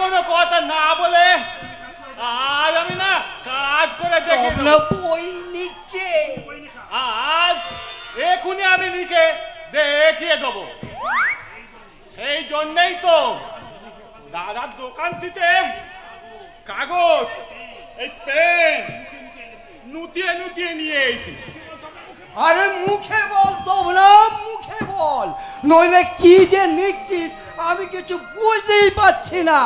কোনো কথা না বলে আজ আমি না কাজ করে দেখি বই নিচ্ছে আজ এখনই আমি লিখে দেখিয়ে দেবো। সেই জন্যই তো দাদার দোকান থেকে কাগজ এই পেন নুতিয়ে নুতিয়ে নিয়ে এইটি। আরে মুখে বল তোমরা, মুখে বল, নইলে কি যে লিখছিস আমি কিছু বুঝতেই পারছি না।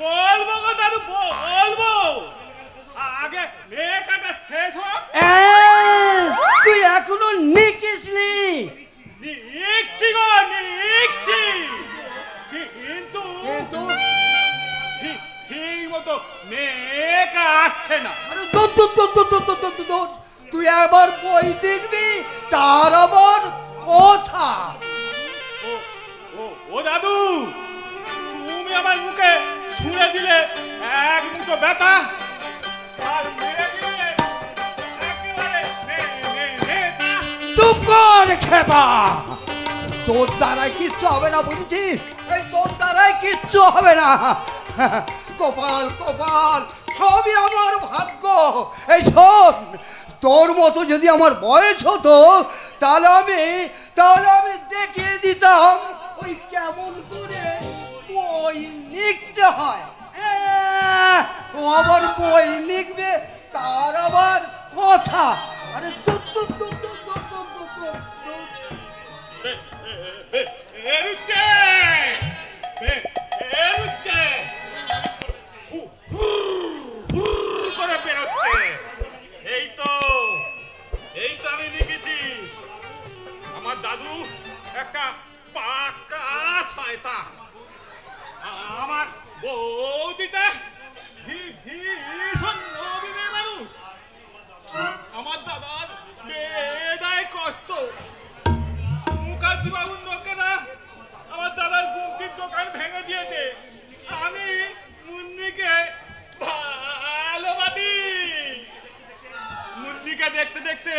বলবো গো দাদু, বলবো, আগে লেখাটা শেষ হোক। তুই এখনো লিখিসনি? লিখছি গো, লিখছি, কিন্তু ঠিক মতো লেখা আসছে না। আরে তুই একবার বই দেখবি, তার আবার কথা। ও দাদু, তুমি আমার মুখে ছুঁড়ে দিলে এক মুঠো ব্যথা, আর মেরে দিলে একেবারে চুপ কর খেপা, তোর দ্বারাই কিচ্ছু হবে না, বুঝেছিস? এই তোর দ্বারাই কিচ্ছু হবে না। কপাল কপাল সবই আমার ভাগ্য। এই শোন, তোর মতো যদি আমার বয়স হতো তাহলে আমি দেখিয়ে দিতাম ওই কেমন করে বই লিখতে হয়। ও আবার বই লিখবে, তার আবার কথা। আরে এই তো আমি লিখেছি। আমার দাদু একটা পাকা শয়তান, আমার বৌদিটা ভীষণ নবীনের মানুষ, আমার দাদার বেদায় কষ্ট। মুখার্জি বাবুর লোকেরা আমার দাদার গুমটির দোকান ভেঙে দিয়েছে। আমি মুন্নিকে ভালোবাসি। মুন্নিকে দেখতে দেখতে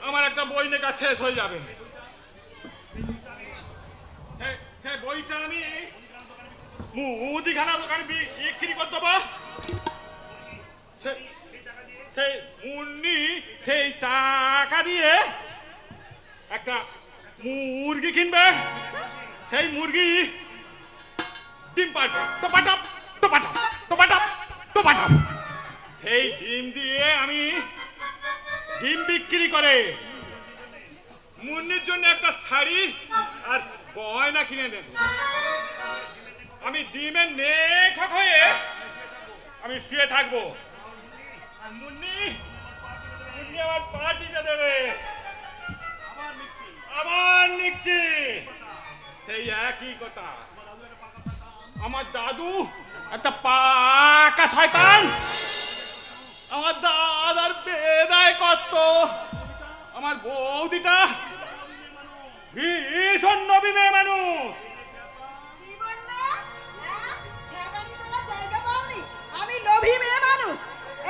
আমার একটা বই লেখা শেষ হয়ে যাবে। সে বইটা আমি মুদিখানা দোকানে বিক্রি করে দেবো। সেই মুন্নি সেই টাকা দিয়ে একটা মুরগি কিনবে। সেই মুরগি ডিম পাড়বে, টোপাটাপ টোপাটাপ টোপাটাপ টোপাটাপ। সেই ডিম দিয়ে আমি ডিম বিক্রি করে মুন্নির জন্য একটা শাড়ি আর গয়না কিনে দেব। আমি ডিমের লেখক হয়ে আমি শুয়ে থাকবো, আর মুন্নি আমার পা টিপে দেবে। আবার লিখছি সেই একই কথা। আমার দাদু একটা পাকা শয়তান, আমার দাদার বেদায় কত, আমার বৌদিটা ভীষণ নবী মেয়ে মানুষ। আমি লোভী মেয়ে মানুষ।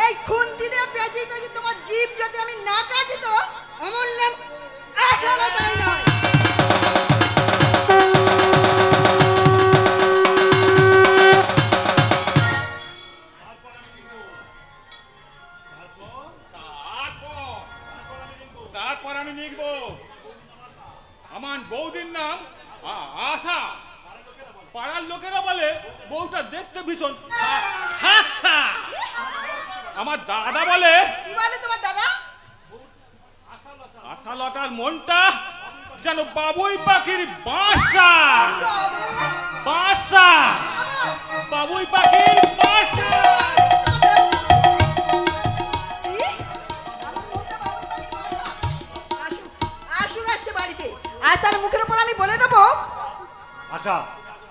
এই খুন্তি দিয়ে পেঁচি পেঁচি তোমার জিভ যদি আমি না কাটি তো আমার নাম আসলে তাই নয়। তারপর আমি লিখবো আমার বৌদির নাম আশা। পাড়ার লোকেরা বলে বউটা দেখতে ভীষণ হাসা। আমার দাদা বলে, কি বলে তোমার দাদা? আশা লতার মনটা যেন বাবুই পাখির বাসা। বাসা, বাবুই পাখির বাসা। আজ তার মুখের উপর আমি বলে দেবো। আচ্ছা,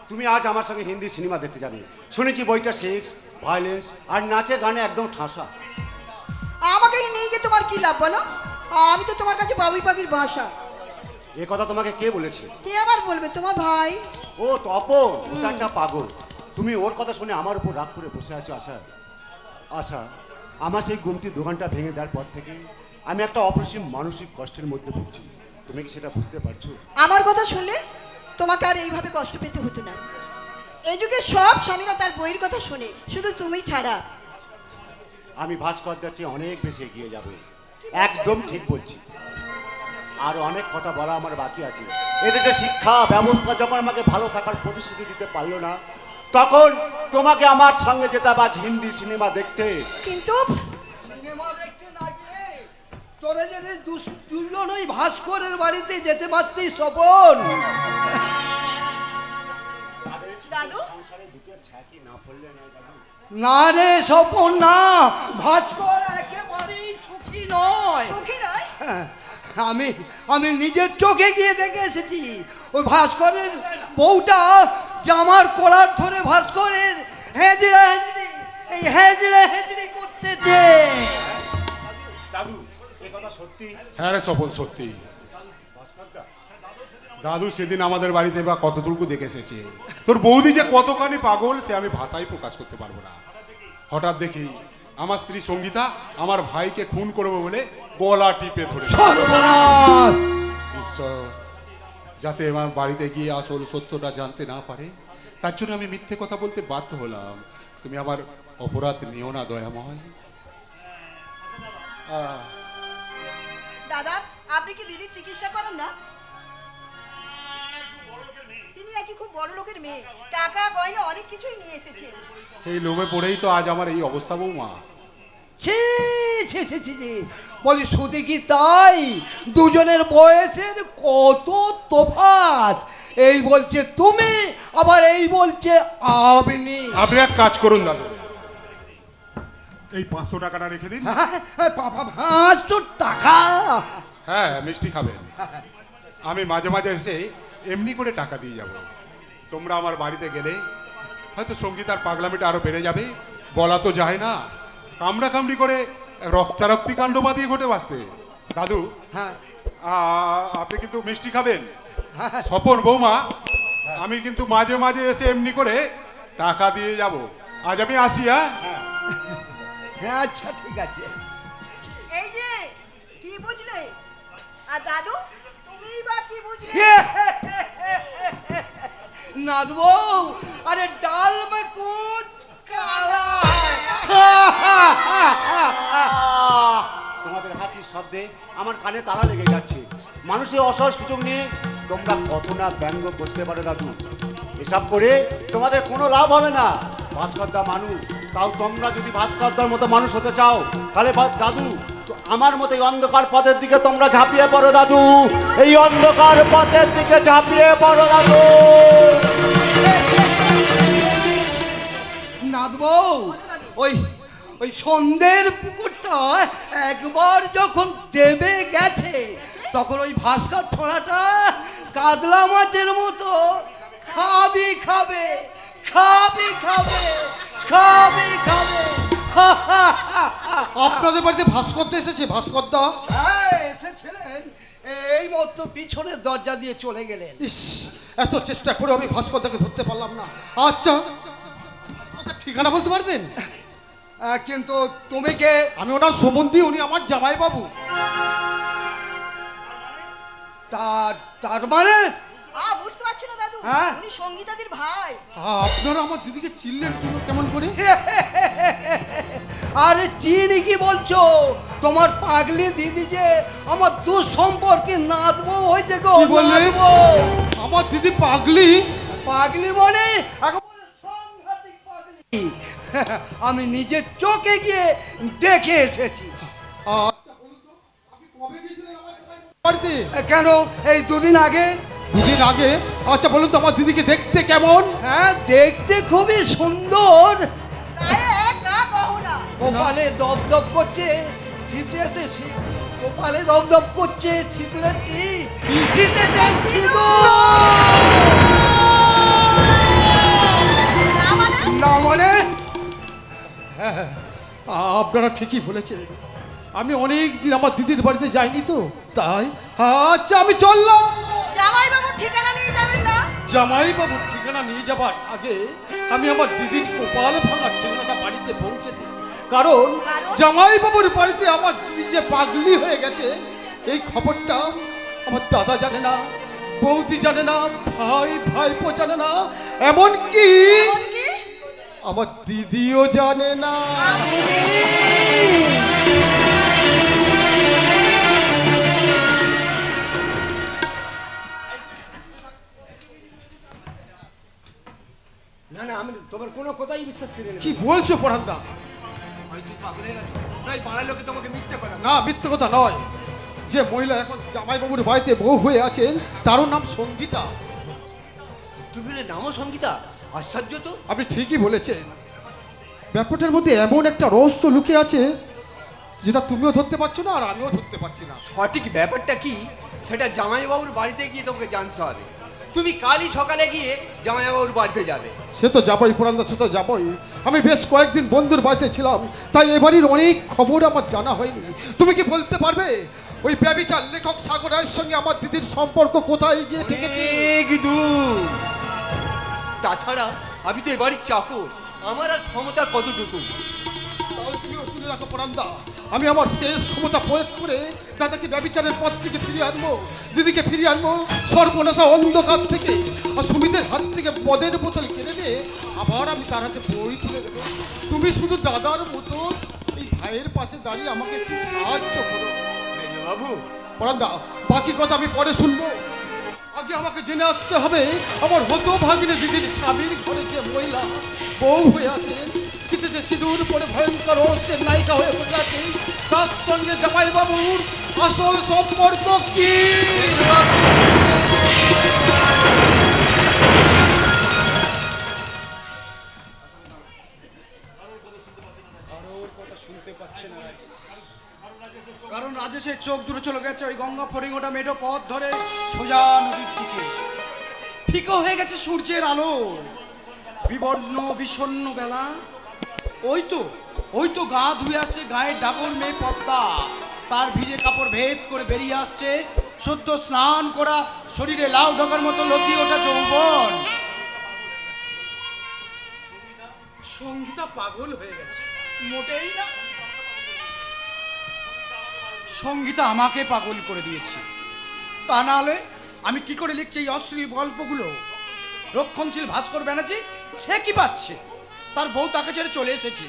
তুমি আজ আমার সঙ্গে হিন্দি সিনেমা দেখতে যাবে। শুনেছি বইটা সেক্স, ভায়োলেন্স আর নাচে গানে একদম ঠাসা। আমাকে নিয়ে গিয়ে তোমার কি লাভ বলো? আমি তো তোমার কাছে বাবুই পাখির বাসা। এ কথা তোমাকে কে বলেছে? কে আবার বলবে? তোমার ভাই। ও তপন, ওটা একটা পাগল। তুমি ওর কথা শুনে আমার উপর রাগ করে বসে আছো। আশা, আশা, আমার সেই গুমটির দোকানটা ভেঙে দেওয়ার পর থেকে আমি একটা অপরিসীম মানসিক কষ্টের মধ্যে ভুগছি। তুমি কি সেটা বুঝতে পারছো? আমার কথা শুনলে তোমাকে আর এইভাবে কষ্ট পেতে হতো না। এই যুগে সব স্বামীরা তার বইয়ের কথা শোনে, শুধু তুমি ছাড়া। আমি ভাস্করদার চেয়ে অনেক বেশি এগিয়ে যাব, একদম ঠিক বলছি। আর অনেক কথা বলা আমার বাকি আছে। এদেশে শিক্ষা ব্যবস্থা যখন আমাকে ভালো থাকার প্রতিশ্রুতি দিতে পারলো না, তখন তোমাকে আমার সঙ্গে যেতে আজ হিন্দি সিনেমা দেখতে। কিন্তু সিনেমা দেখতে না গিয়ে তোরা যদি দুজন ওই ভাস্করের বাড়িতে যেতে পারতিস স্বপন। দাদু না রে স্বপন না, ভাস্কর একেবারেই সুখী নয়। সুখী নয়? আমি আমি নিজের চোখে গিয়ে দেখে এসেছি। ওই ভাস্করের বউটা জামার কলার ধরে ভাস্করের হেজড়া হেজড়ি এই হেজড়া হেজড়ি করতেছে। দাদু এ কথা সত্যি? হ্যাঁ রে স্বপন, সত্যি। দাদু সেদিন আমাদের বাড়িতে বা কতটুকু দেখে এসেছে। তোর বৌদি যে কতখানি পাগল সে আমি ভাষায় প্রকাশ করতে পারবো না। হঠাৎ দেখি আমার স্ত্রী সঙ্গীতা আমার ভাইকে খুন করবে বলে গলা টিপে ধরে। ঈশ্বর, যাতে আমার বাড়িতে গিয়ে আসল সত্যটা জানতে না পারে, তার জন্য আমি মিথ্যে কথা বলতে বাধ্য হলাম। তুমি আমার অপরাধ নিও না দয়াময়। দাদা, আপনি কি দিদির চিকিৎসা করেন না? তিনি নাকি খুব বড় লোকের মেয়ে, টাকা গয়না অনেক কিছুই নিয়ে এসেছেন। সেই লোভে পড়েই তো আজ আমার এই অবস্থা বৌমা। ছি ছি ছি ছি ছি, বলি শুধু কি তাই? দুজনের বয়সের কত তফাৎ। এই বলছে তুমি, আবার এই বলছে আপনি। আপনি এক কাজ করুন দাদু, এই 500 টাকাটা রেখে দিন। 500 টাকা? হ্যাঁ, মিষ্টি খাবেন। আমি মাঝে মাঝে এসে এমনি করে টাকা দিয়ে যাব। তোমরা আমার বাড়িতে গেলে হয়তো সঙ্গীতার পাগলামিটা আরো বেড়ে যাবে, বলা তো যায় না। কামড়া কামড়ি করে রক্তারক্তি কাণ্ড বাঁধিয়ে ঘটে বাঁচতে। দাদু, হ্যাঁ আপনি কিন্তু মিষ্টি খাবেন। স্বপন বৌমা, আমি কিন্তু মাঝে মাঝে এসে এমনি করে টাকা দিয়ে যাব। আজ আমি আসি। হ্যাঁ আচ্ছা ঠিক আছে। এই যে কি বুঝলে? আর দাদু তুমি বা কি বুঝলে? নাদ বউ, আরে ডাল মে কুছ কালা। তোমাদের হাসির শব্দে আমার কানে তালা লেগে যাচ্ছে। মানুষের অসহজ সুযোগ নিয়ে তোমরা কত না ব্যঙ্গ করতে পারো দাদু। এসব করে তোমাদের কোনো লাভ হবে না। ভাস্করদা মানুষ, তাও তোমরা যদি ভাস্করদার মতো মানুষ হতে চাও, তাহলে দাদু আমার মতো এই অন্ধকার পথের দিকে তোমরা ঝাঁপিয়ে পড়ো দাদু। এই অন্ধকার পথের দিকে ঝাঁপিয়ে পড়ো দাদু। নাদ বউ, ওই ওই সন্ধ্যের পুকুরটা একবার যখন দেবে গেছে, তখন ওই ভাস্কর ছোড়াটা কাতলা মাছের মতো খাবি খাবে, খাবি খাবে, খাবি খাবে। আপনাদের বাড়িতে ভাস্করদা এসেছে? ভাস্করদা এসেছিলেন, এই মতো পিছনের দরজা দিয়ে চলে গেলেন। ইস, এত চেষ্টা করে আমি ভাস্করদাকে ধরতে পারলাম না। আচ্ছা, ভাস্করদার ঠিকানা বলতে পারবেন? কিন্তু তুমি কে? আমি ওনার সম্বন্ধী, উনি আমার জামাই বাবু। তার মানে বুঝতে পারছি না দাদু, হ্যাঁ? উনি সঙ্গীতাদির ভাই। আপনারা আমার দিদিকে চিনলেন কেমন করে? আরে চিনি কি বলছো? তোমার পাগলি দিদি যে আমার দুঃসম্পর্কে নাদ বউ হয়েছে গো। কি বললে? নাদ বউ। আমার দিদি পাগলি? পাগলি মানে একেবারে সাংঘাতিক পাগলি। আমি নিজের চোখে গিয়ে দেখে এসেছি। আচ্ছা, বলুন তো, আপনি কবে গেছিলেন আমার বাড়িতে? কেন, এই দুদিন আগে। দুদিন আগে? আচ্ছা বলুন তো, আমার দিদিকে দেখতে কেমন? হ্যাঁ, দেখতে খুবই সুন্দর। গায়ে গা গহনা, কপালে দপদপ করছে শীতেতে, কপালে দপদপ করছে সিঁদুরের টিপ, শীতেতে সিঁদুর। না মানে? হ্যাঁ, আপনারা ঠিকই বলেছেন। আমি অনেক দিন আমার দিদির বাড়িতে যাইনি তো, তাই। আচ্ছা, আমি চললাম। জামাই বাবুর ঠিকানা নিয়ে যাবেন না? জামাই বাবুর ঠিকানা নিয়ে যাবার আগে আমি আমার দিদির কপাল ভাঙার ঠিকানাটা বাড়িতে পৌঁছে দিই। কারণ জামাই বাবুর বাড়িতে আমার দিদি যে পাগলি হয়ে গেছে, এই খবরটা আমার দাদা জানে না, বৌদি জানে না, ভাই ভাইপো জানে না, এমনকি এমনকি আমার দিদিও জানে না। না না, আমি তোমার কোনো কথাই বিশ্বাস করি না। কি বলছো পরান্দা? তুই পাগল হয়ে গেছো? না, এই পাড়ার লোকে তোমাকে মিথ্যে কথা বলে। না, মিথ্যে কথা নয়। যে মহিলা এখন জামাইবাবুর বাড়িতে বউ হয়ে আছেন তারও নাম সঙ্গীতা। তুমি বলে নামও সঙ্গীতা? আশ্চর্য তো। আপনি ঠিকই বলেছেন। ব্যাপারটার মধ্যে এমন একটা রহস্য লুকিয়ে আছে যেটা তুমিও ধরতে পারছো না আর আমিও ধরতে পারছি না। সঠিক ব্যাপারটা কি সেটা জামাইবাবুর বাড়িতে গিয়ে তোমাকে জানতে হবে। তুমি কালই সকালে গিয়ে জামাইবাবুর বাড়িতে যাবে। সে তো যাবই পুরান্দা, সে তো যাবই। আমি বেশ কয়েকদিন বন্ধুর বাড়িতে ছিলাম, তাই এবারের অনেক খবর আমার জানা হয়নি। তুমি কি বলতে পারবে ওই ব্যভিচার লেখক সাগর রায়ের সঙ্গে আমার দিদির সম্পর্ক কোথায় গিয়ে ঠেকেছে? দূর। তাছাড়া আমি তো এবারই চাকর, আমার আর ক্ষমতা কতটুকু? তাহলে তুমিও শুনে রাখো পুরান্দা, আমি আমার শেষ ক্ষমতা প্রয়োগ করে দাদাকে ব্যভিচারের পথ থেকে ফিরিয়ে আনবো, দিদিকে ফিরিয়ে আনবো সর্বনাশা অন্ধকার থেকে। আর সুমিতের হাত থেকে মদের বোতল কিনে নিয়ে আবার আমি তার হাতে বই তুলে দেবো। তুমি শুধু দাদার মতো এই ভাইয়ের পাশে দাঁড়িয়ে আমাকে একটু সাহায্য করো। বাবু পুরান্দা, বাকি কথা আমি পরে শুনবো। আগে আমাকে জেনে আসতে হবে আমার হতভাগিনী দিদির স্বামীর ঘরে যে মহিলা বউ হয়ে আছেন, শীতেতে সিঁদুর পরে ভয়ঙ্কর রহস্যের নায়িকা হয়ে বসে আছেন, তার সঙ্গে জামাইবাবুর আসল সম্পর্ক কি? কারণ রাজেশের চোখ দুটো চলে গেছে ওই গঙ্গা ফরিঙ্গটা মেঠো পথ ধরে সোজা নদীর দিকে। ফিকো হয়ে গেছে সূর্যের আলো, বিবর্ণ বিষণ্ণ বেলা। ওই তো গা ধুয়ে আছে গায়ের ডাবল মেয়ে পদ্মা, তার ভিজে কাপড় ভেদ করে বেরিয়ে আসছে সদ্য স্নান করা শরীরে লাউ ঢোকার মতো লতিয়ে ওঠা যৌবন। সঙ্গীতা পাগল হয়ে গেছে? মোটেই না, সঙ্গীতা আমাকে পাগল করে দিয়েছে। তা না হলে আমি কি করে লিখছি এই অশ্লীল গল্পগুলো? রক্ষণশীল ভাস্কর ব্যানার্জি সে কি পাচ্ছে? তার বউ তাকে ছেড়ে চলে এসেছে,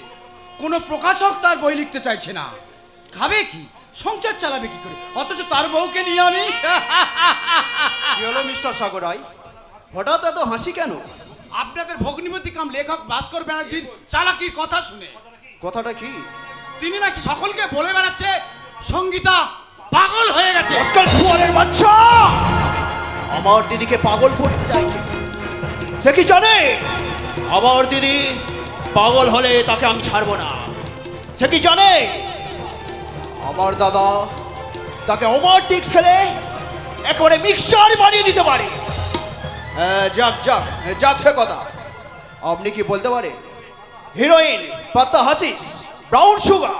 কোনো প্রকাশক তার বই লিখতে চাইছে না। খাবে কি, সংসার চালাবে কি করে? অথচ তার বউকে নিয়ে আমি কি হলো মিস্টার সাগর রায়, হঠাৎ এত হাসি কেন? আপনাদের ভগ্নিপতি কাম লেখক ভাস্কর ব্যানার্জির চালাকির কথা শুনে। কথাটা কি? তিনি নাকি সকলকে বলে বেড়াচ্ছে সঙ্গীতা পাগল হয়ে গেছে। বাচ্চা আমার দিদিকে পাগল করতে চাইছে। সে কি জানে আমার দিদি পাগল হলে তাকে আমি ছাড়বো না? সে কি জানে আমার দাদা তাকে ওভারটিক্স খেলে একেবারে মিক্সচার বানিয়ে দিতে পারে? যাক যাক যাক, সে কথা। আপনি কি বলতে পারেন হিরোইন, পাত্তা হাসিস, ব্রাউন সুগার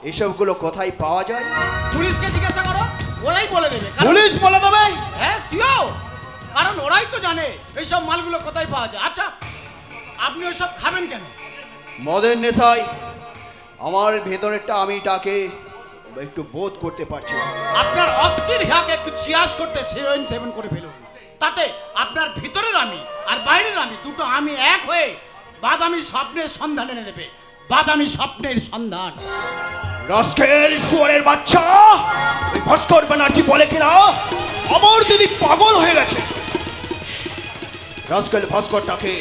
এসবগুলো কোথায় পাওয়া যায়? পুলিশকে জিজ্ঞাসা করো, ওরাই বলে দেবে। পুলিশ বলে দেবে? হ্যাঁ সিও, কারণ ওরাই তো জানে এইসব মালগুলো কোথায় পাওয়া যায়। আচ্ছা আপনি ওইসব খাবেন কেন? মদের নেশায় আমার ভেতরেরটা আমিটাকে একটু বোধ করতে পারছি না। আপনার অস্থির হিয়াকে একটু চিয়াস করতে হিরোইন সেবন করে ফেলুন, তাতে আপনার ভিতরের আমি আর বাইরের আমি দুটো আমি এক হয়ে বাদামি স্বপ্নের সন্ধান এনে দেবে। বাদামি স্বপ্নের সন্ধান। রাস্কেল শুয়োরের বাচ্চা, ওই ভাস্কর ব্যানার্জি বলে কিনা আমার দিদি পাগল হয়ে গেছে। রাস্কেল ভাস্করটাকে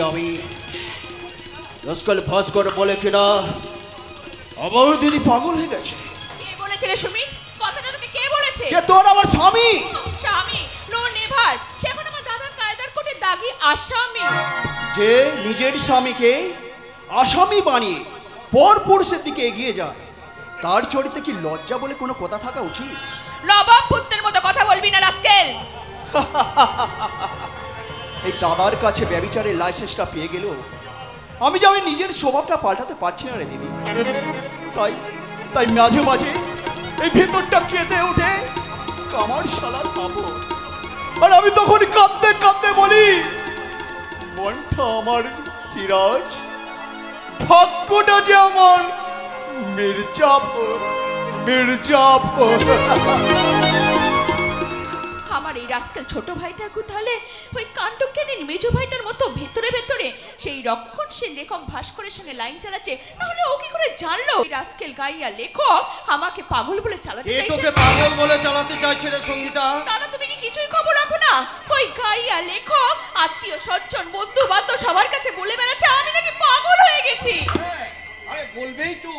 আমি রাস্কেল ভাস্কর বলে কিনা আমার দিদি পাগল হয়ে গেছে। কে বলেছে রে সুমিত? কথাটা তোকে কে বলেছে? কে তোর? আমার স্বামী। স্বামী? No never. সে এখন আমার দাদার কায়দার কোটে দাগি আসামি। যে নিজের স্বামীকে আসামি বানিয়ে পর পুরুষের দিকে এগিয়ে যায়, তার চরিত্রে কি লজ্জা বলে কোনো কথা থাকা উচিত? নবাব পুত্রের মতো কথা বলবি না রাস্কেল। এই দাদার কাছে ব্যভিচারের লাইসেন্সটা পেয়ে গেলেও আমি যে আমি নিজের স্বভাবটা পাল্টাতে পারছি না রে দিদি। তাই তাই মাঝে মাঝে এই ভেতরটা কেঁদে ওঠে কামার শালার পাবো। আর আমি তখন কাঁদতে কাঁদতে বলি, মনটা আমার সিরাজ, ভাগ্যটা যে আমার মির্জাফর, মির্জাফর। আমার রাস্কেল ছোট ভাইটা কোথালে ওই কাণ্ডজ্ঞানী মেজ ভাইটার মতো ভেতরে ভেতরে সেই রক্ষণশীল লেখক ভাস্করের সঙ্গে লাইন চালাচ্ছে, নাহলে ও কি করে জানলো এই রাস্কেল গাইয়া লেখক আমাকে পাগল বলে চালাতে চাইছে? তোকে পাগল বলে চালাতে চাইছে রে সঙ্গীতা? দাদা তুমি কি কিছুই খবর রাখো না? ওই গাইয়া লেখক আত্মীয় স্বজন বন্ধু বান্ধব সবার কাছে বলে বেড়াচ্ছে আমি নাকি পাগল হয়ে গেছি। আরে বলবেই তো,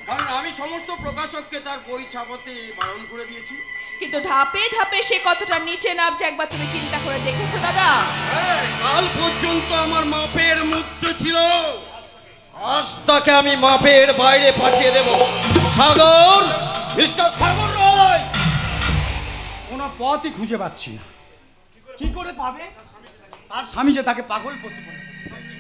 কারণ আমি সমস্ত প্রকাশককে তার বই ছাপাতে বারণ করে দিয়েছি। কিন্তু ধাপে ধাপে সে কতটা নিচে নামছে একবার তুমি চিন্তা করে দেখেছো দাদা? কাল পর্যন্ত আমার মাপের মধ্যে ছিল, আজ তাকে আমি মাপের বাইরে পাঠিয়ে দেব। সাগর, মিস্টার সাগর রায়। কোনো পথই খুঁজে পাচ্ছি না। কি করে পাবে? তার স্বামী যে তাকে পাগল প্রতিপন্ন করতে চাইছে।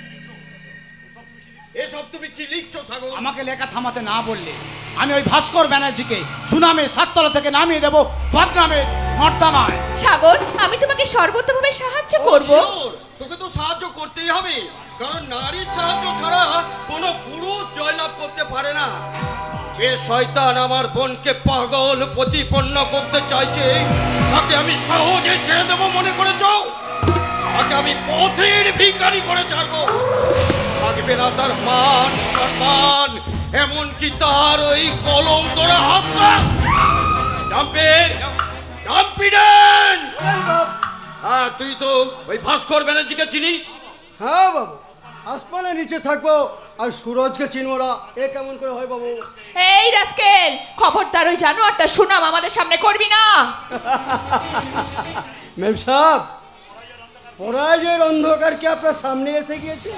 এসব তুমি কি লিখছো সাগর? আমাকে লেখা থামাতে না বললে আমি ওই ভাস্কর ব্যানার্জিকে সুনামে সাততলা থেকে নামিয়ে দেবো বদনামে নর্দমায়। সাগর, আমি তোমাকে সর্বতভাবে সাহায্য করব। তোকে তো সাহায্য করতেই হবে, কারণ নারীর সাহায্য ছাড়া কোনো পুরুষ জয়লাভ করতে পারে না। যে শয়তান আমার বোনকে পাগল প্রতিপন্ন করতে চাইছে তাকে আমি সহজে ছেড়ে দেবো মনে করেছো? তাকে আমি পথের ভিখারি করে ছাড়বো। থাকবে না তার মান সম্মান, এমনকি তার ওই কলম ধরে হাতটা। হ্যাঁ, তুই তো ওই ভাস্কর ব্যানার্জিকে চিনিস? হ্যাঁ বাবু, আসমানের নিচে থাকবো আর সুরজকে চিনবো না, এ কেমন করে হয় বাবু? এই রাস্কেল, খবরদার ওই জানোয়ারটা সুনাম আমাদের সামনে করবি না। মেম সাহেব, পরাজয়ের অন্ধকার কি আপনার সামনে এসে গিয়েছে?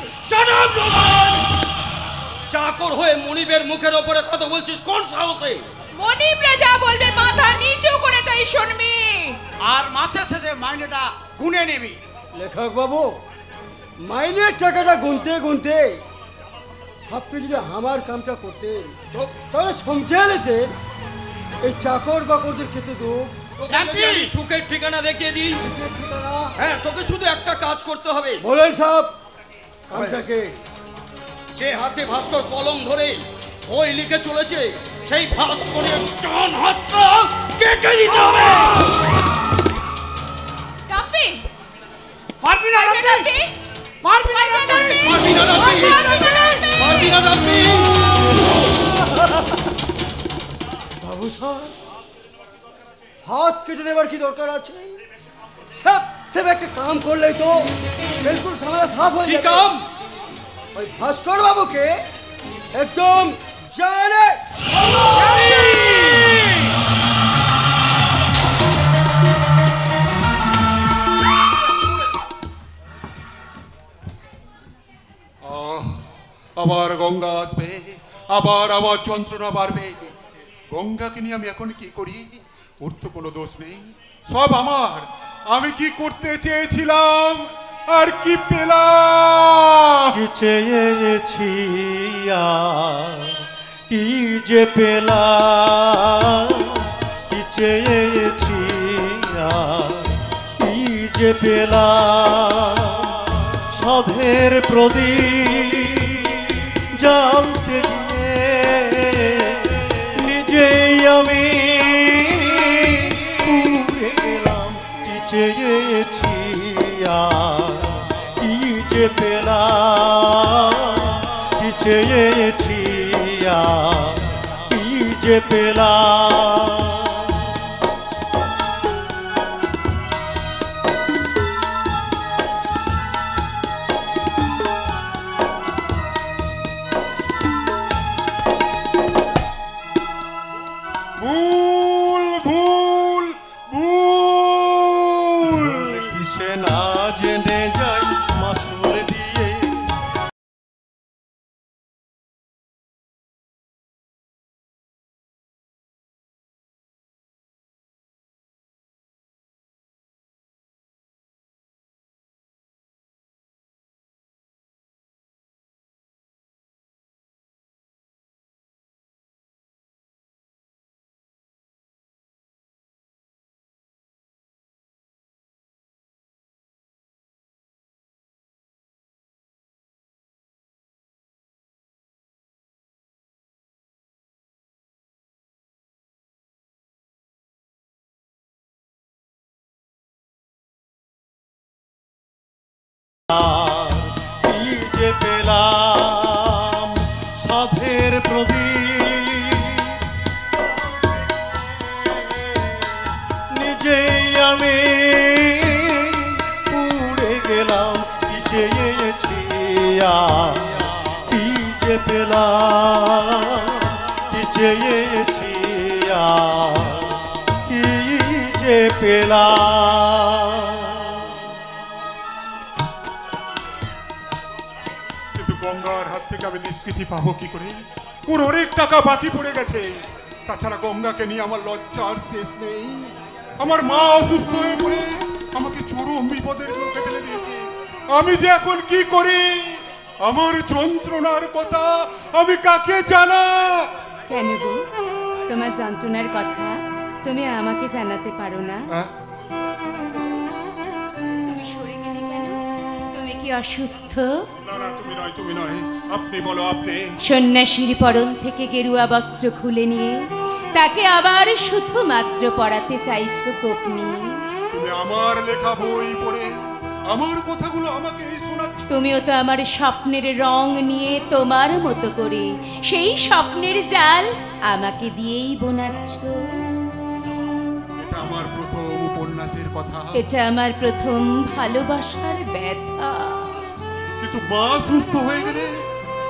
চাকর হয়ে মনিবের মুখের ওপরে কথা বলছিস কোন সাহসে? মনিবরা যা বলবে মাথা নিচু করে তাই শুনবি, আর মাসের শেষে মাইনেটা গুনে নিবি। লেখক বাবু, মাইনের টাকাটা গুনতে গুনতে আপনি যদি আমার কামটা করতেন তাহলে সমঝে নিতেন এই চাকর বাকরদের খেতে দুঃখ। সুখের ঠিকানা দেখিয়ে দিই। হ্যাঁ, তোকে শুধু একটা কাজ করতে হবে। বলেন সাহেব, কামটাকে? যে হাতে ভাস্কর কলম ধরে বই লিখে চলেছে সেই ভাস্করের ডান হাতটা কেটে দিতে হবে। ডাম্পি, পারবি না ডাম্পি, পারবি না ডাম্পি, পারবি না ডাম্পি, পারবি না ডাম্পি। বাবু সাহেব, হাত কেটে নেবার কি দরকার আছে? সব সব একটা কাম করলেই তো বিলকুল ঝামেলা সাফ হয়ে যাবে। কি কাম? ওই ভাস্কর বাবুকে একদম জানে আবার গঙ্গা আসবে, আবার আবার যন্ত্রণা বাড়বে। গঙ্গাকে নিয়ে আমি এখন কি করি? ওর তো কোনো দোষ নেই, সব আমার। আমি কি করতে চেয়েছিলাম আর কি পেলাম? কি চেয়েছি কি যে পেলাম, কি চেয়েছি কি যে পেলাম। সাধের প্রদীপ জ্বালতে গিয়ে নিজেই আমি পুড়ে গেলাম। কি চেয়েছি কি যে পেলাম, কি চেয়েছি কি যে পেলাম। কি যে পেলাম কি চেয়েছি কি যে পেলাম। কিন্তু গঙ্গার হাত থেকে আমি নিষ্কৃতি পাবো কি করে? ওর অনেক টাকা বাকি পড়ে গেছে। তাছাড়া গঙ্গাকে নিয়ে আমার লজ্জার শেষ নেই। আমার মা অসুস্থ হয়ে পড়ে আমাকে চরম বিপদের মুখে ফেলে দিয়েছে। আমি যে এখন কি করি? আমার যন্ত্রণার কথা আমি কাকে জানা? কেন গো, তোমার যন্ত্রণার কথা তুমি আমাকে জানাতে পারো না? তুমি সরে গেলে কেন? তুমি কি অসুস্থ? না না, তুমি নয়, আপনি বলো, আপনি। সন্ন্যাসীর পরন থেকে গেরুয়া বস্ত্র খুলে নিয়ে তাকে আবার শুধুমাত্র পড়াতে চাইছো কোপনি। তুমি আমার লেখা বই পড়ে আমার কথাগুলো আমাকে শোনাচ্ছ। তুমিও তো আমার স্বপ্নের রং নিয়ে তোমার মতো করে সেই স্বপ্নের জাল আমাকে দিয়েই বোনাচ্ছ। এটা আমার প্রথম উপন্যাসের কথা। এটা আমার প্রথম ভালোবাসার ব্যথা। কিন্তু মা সুস্থ হয়ে গেলে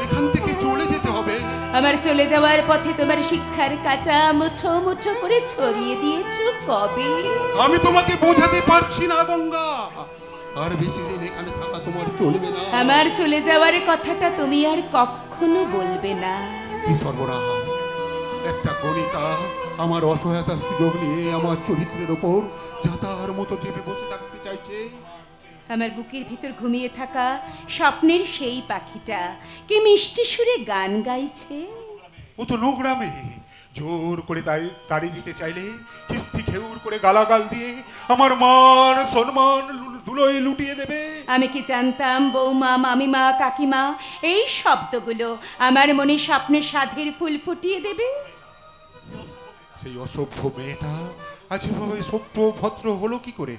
এখান থেকে চলে যেতে হবে। আমার চলে যাওয়ার পথে তোমার শিক্ষার কাঁটা মুঠো মুঠো করে ছড়িয়ে দিয়েছো কবে? আমি তোমাকে বোঝাতে পারছি না গঙ্গা। আর বেশি দিন এখানে থাকা তোমার চলবে না। আমার চলে যাওয়ার কথাটা তুমি আর কখনো বলবে না। কি সর্বনাশ! একটা গণিতা আমার অসহায়তার সুযোগ নিয়ে আমার চরিত্রের ওপর যাতার মতো চেপে বসে থাকতে চাইছে। আমার বুকের ভিতর ঘুমিয়ে থাকা স্বপ্নের সেই পাখিটা কি মিষ্টি সুরে গান গাইছে। ও তো নোংরামে জোর করে তাড়ি দিতে চাইলে কিস্তি খেউর করে গালাগাল দিয়ে আমার মান সম্মান ধুলোয় লুটিয়ে দেবে। আমি কি জানতাম বৌমা, মামিমা, কাকিমা এই শব্দগুলো আমার মনে স্বপ্নের সাধের ফুল ফুটিয়ে দেবে। সেই অসভ্য মেয়েটা আজ এভাবে সভ্য ভদ্র হলো কি করে?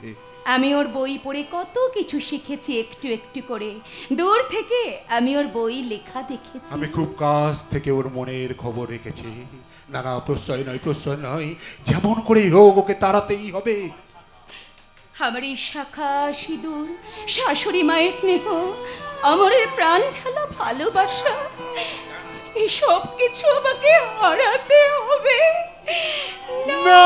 আমি ওর বই পড়ে কত কিছু শিখেছি একটু একটু করে। দূর থেকে আমি ওর বই লেখা দেখেছি। আমি খুব কাছ থেকে ওর মনের খবর রেখেছি। না না, প্রশ্রয় নয়, যেমন করে হোক ওকে তাড়াতেই হবে। আমার এই শাখা সিঁদুর, শাশুড়ি মায়ের স্নেহ, আমরের প্রাণ ঢালা ভালোবাসা, এই সব কিছু আমাকে হারাতে হবে না।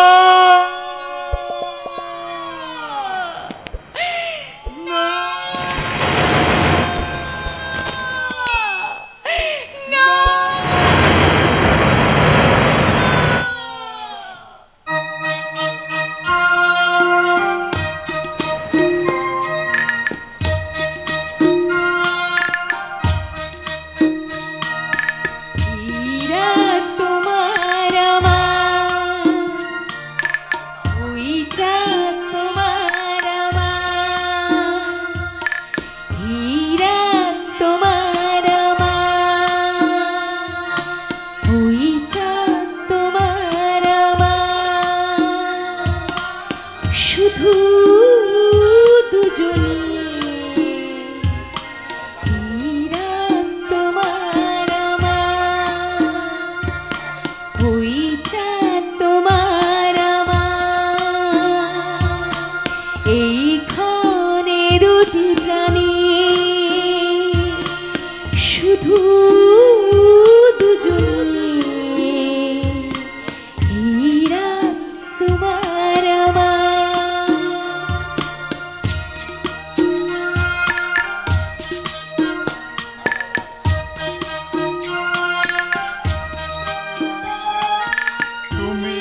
তুমি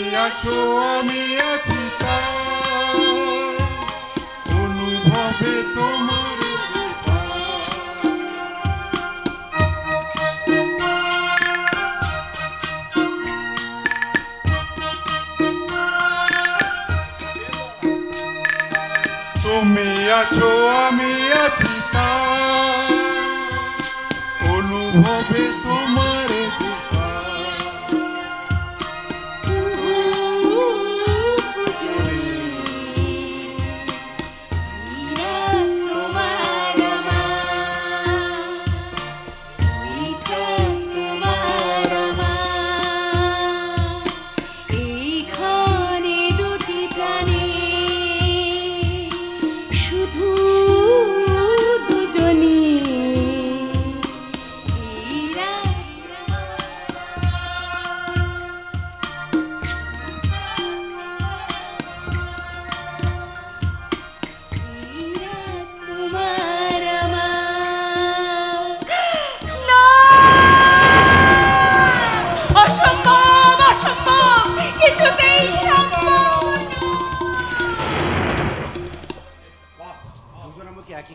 আছো আমি আছি তাই, অনুভবে তোমার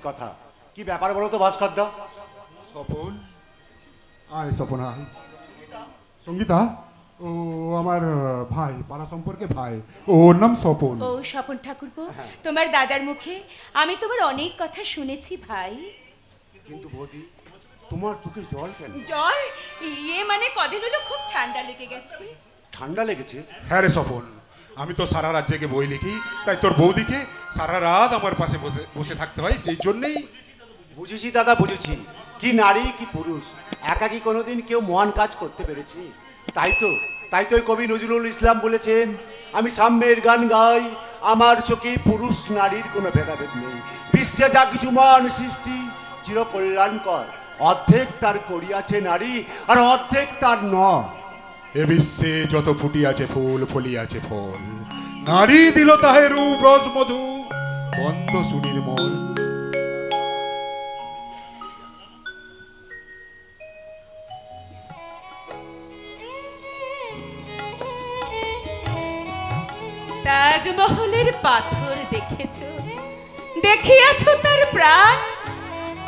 কথা। কি ব্যাপার বলো তো ভাস্করদা? স্বপন, আয় স্বপন আয়। সঙ্গীতা, ও আমার ভাই, পাড়া সম্পর্কে ভাই, ওর নাম স্বপন। ও স্বপন ঠাকুরপো, তোমার দাদার মুখে আমি তোমার অনেক কথা শুনেছি ভাই। কিন্তু বৌদি, তোমার চোখে জল কেন? জল? ইয়ে মানে কদিন হলো খুব ঠান্ডা লেগে গেছে। ঠান্ডা লেগেছে? হ্যাঁ রে স্বপন, আমি তো সারা রাত জেগে বই লিখি, তাই তোর বৌদিকে সারা রাত আমার পাশে বসে থাকতে হয়, সেই জন্যেই। বুঝেছি দাদা, বুঝেছি। কি নারী কি পুরুষ, একা কি কোনোদিন কেউ মহান কাজ করতে পেরেছে? তাই তো কবি নজরুল ইসলাম বলেছেন, আমি সাম্যের গান গাই, আমার চোখে পুরুষ নারীর কোনো ভেদাভেদ নেই। বিশ্বে যা কিছু মান সৃষ্টি চিরকল্যাণকর, অর্ধেক তার করিয়াছে নারী আর অর্ধেক তার নয়। এ বিশ্বে যত ফুটিয়াছে ফুল, ফলিয়াছে ফল, নারী দিল তাহে রূপ রস মধু, বন্ধ সুনির্মল। তাজমহলের পাথর দেখেছ, দেখিয়াছ তার প্রাণ,